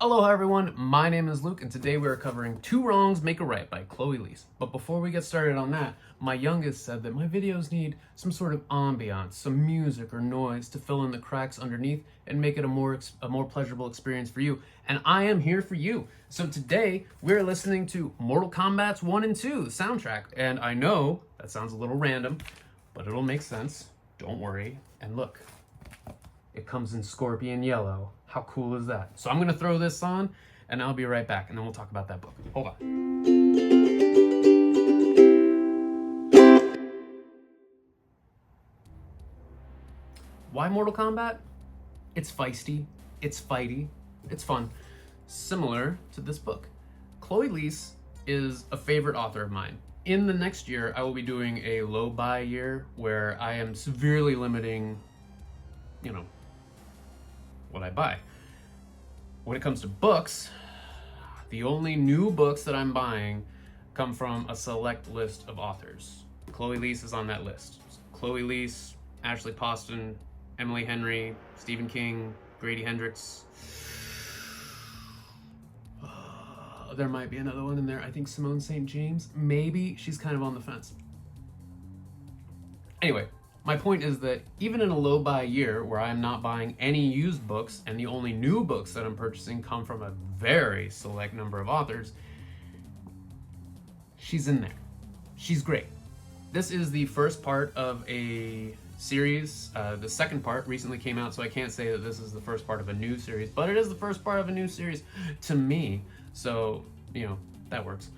Aloha everyone, my name is Luke and today we are covering Two Wrongs Make a Right by Chloe Liese. But before we get started on that, my youngest said that my videos need some sort of ambiance, some music or noise to fill in the cracks underneath and make it a more pleasurable experience for you. And I am here for you. So today we're listening to Mortal Kombat's 1 and 2, the soundtrack. And I know that sounds a little random, but it'll make sense. Don't worry. And look, it comes in scorpion yellow. How cool is that? So I'm gonna throw this on and I'll be right back and then we'll talk about that book. Hold on. Why Mortal Kombat? It's feisty, it's fighty, it's fun. Similar to this book. Chloe Liese is a favorite author of mine. In the next year, I will be doing a low buy year where I am severely limiting, what I buy. When it comes to books, the only new books that I'm buying come from a select list of authors. Chloe Liese is on that list. Chloe Liese, Ashley Poston, Emily Henry, Stephen King, Grady Hendrix. There might be another one in there. I think Simone St. James. Maybe. She's kind of on the fence. Anyway, my point is that even in a low buy year where I'm not buying any used books and the only new books that I'm purchasing come from a very select number of authors, she's in there. She's great. This is the first part of a series. The second part recently came out, so I can't say that this is the first part of a new series, but it is the first part of a new series to me. So, that works.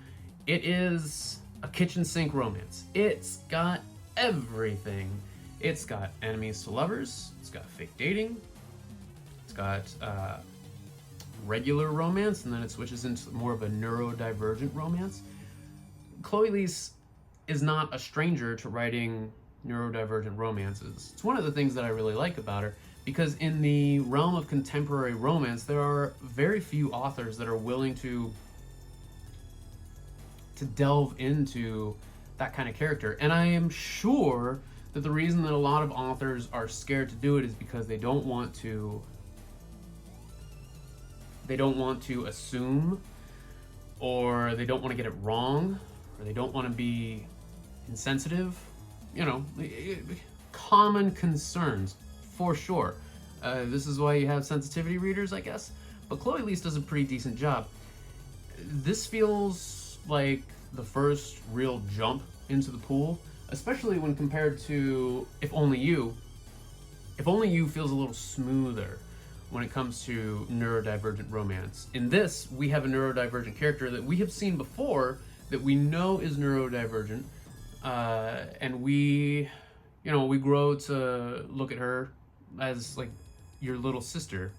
It is a kitchen sink romance. It's got everything. It's got enemies to lovers, it's got fake dating, it's got regular romance, and then it switches into more of a neurodivergent romance. Chloe Liese is not a stranger to writing neurodivergent romances. It's one of the things that I really like about her, because in the realm of contemporary romance, there are very few authors that are willing to delve into that kind of character. And I am sure that the reason that a lot of authors are scared to do it is because they don't want to assume, or they don't want to get it wrong, or they don't want to be insensitive. Common concerns for sure. This is why you have sensitivity readers, I guess. But Chloe Liese does a pretty decent job. This feels like the first real jump into the pool, especially when compared to If Only You. If Only You feels a little smoother when it comes to neurodivergent romance. In this, we have a neurodivergent character that we have seen before, that we know is neurodivergent, and we grow to look at her as like your little sister,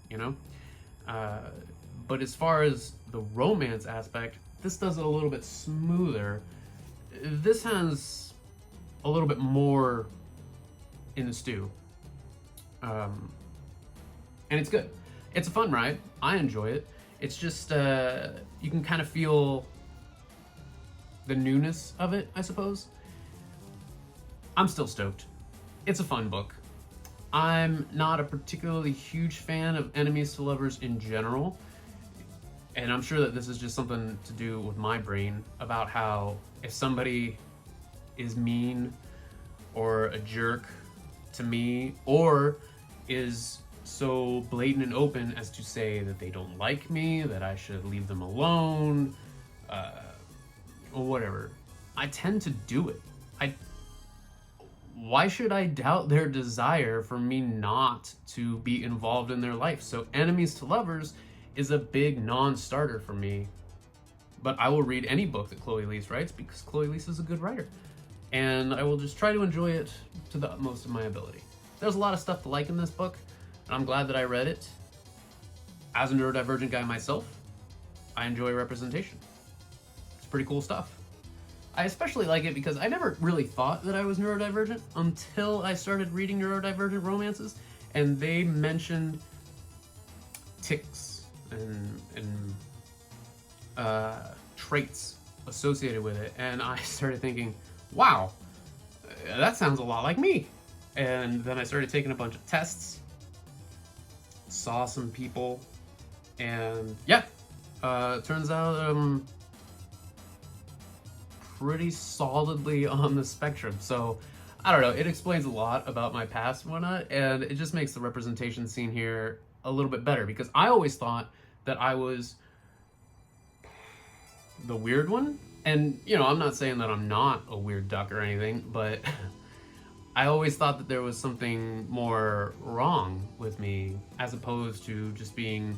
but as far as the romance aspect, this does it a little bit smoother. This has a little bit more in the stew. And it's good. It's a fun ride. I enjoy it. It's just, you can kind of feel the newness of it, I suppose. I'm still stoked. It's a fun book. I'm not a particularly huge fan of enemies to lovers in general. And I'm sure that this is just something to do with my brain about how if somebody is mean or a jerk to me, or is so blatant and open as to say that they don't like me, that I should leave them alone, or whatever, I tend to do it. Why should I doubt their desire for me not to be involved in their life? So enemies to lovers is a big non-starter for me, but I will read any book that Chloe Liese writes because Chloe Liese is a good writer, and I will just try to enjoy it to the utmost of my ability. There's a lot of stuff to like in this book, and I'm glad that I read it. As a neurodivergent guy myself, I enjoy representation. It's pretty cool stuff. I especially like it because I never really thought that I was neurodivergent until I started reading neurodivergent romances, and they mentioned tics and traits associated with it, and I started thinking, wow, that sounds a lot like me. And then I started taking a bunch of tests, saw some people And yeah, turns out pretty solidly on the spectrum. So I don't know, it explains a lot about my past and whatnot, and it just makes the representation scene here a little bit better, because I always thought that I was the weird one. And, you know, I'm not saying that I'm not a weird duck or anything, but I always thought that there was something more wrong with me, as opposed to just being,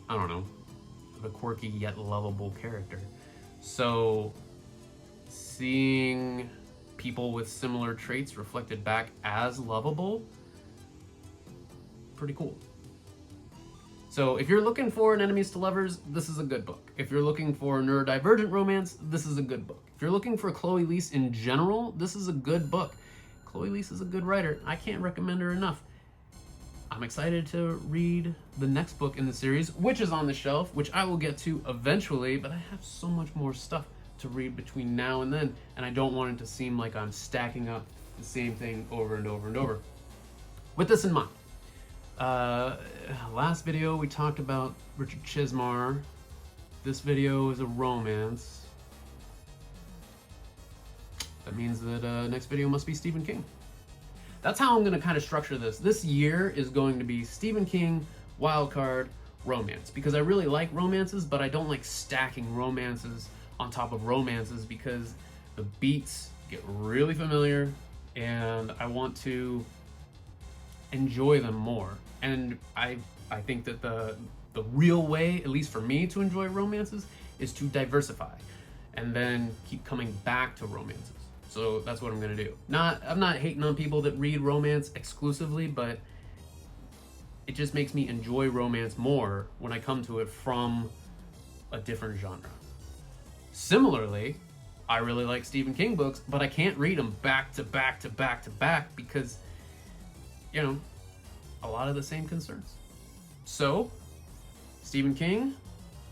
I don't know, the quirky yet lovable character. So seeing people with similar traits reflected back as lovable, pretty cool. So if you're looking for an enemies to lovers, this is a good book. If you're looking for neurodivergent romance, this is a good book. If you're looking for Chloe Liese in general, this is a good book. Chloe Liese is a good writer. I can't recommend her enough. I'm excited to read the next book in the series, which is on the shelf, which I will get to eventually, but I have so much more stuff to read between now and then, and I don't want it to seem like I'm stacking up the same thing over and over and over. With this in mind, last video we talked about Richard Chizmar. This video is a romance. That means that next video must be Stephen King. That's how I'm going to kind of structure this. This year is going to be Stephen King, wildcard, romance. Because I really like romances, but I don't like stacking romances on top of romances, because the beats get really familiar and I want to enjoy them more. And I think that the real way, at least for me, to enjoy romances is to diversify and then keep coming back to romances. So that's what I'm gonna do. I'm not hating on people that read romance exclusively, but it just makes me enjoy romance more when I come to it from a different genre. Similarly, I really like Stephen King books, but I can't read them back to back to back to back because, you know, a lot of the same concerns. So, Stephen King,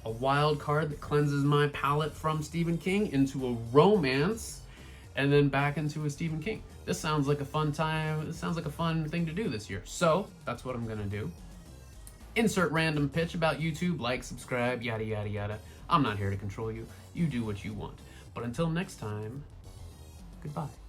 a wild card that cleanses my palate from Stephen King into a romance, and then back into a Stephen King. This sounds like a fun time. This sounds like a fun thing to do this year. So that's what I'm gonna do. Insert random pitch about YouTube, like, subscribe, yada, yada, yada. I'm not here to control you. You do what you want. But until next time, goodbye.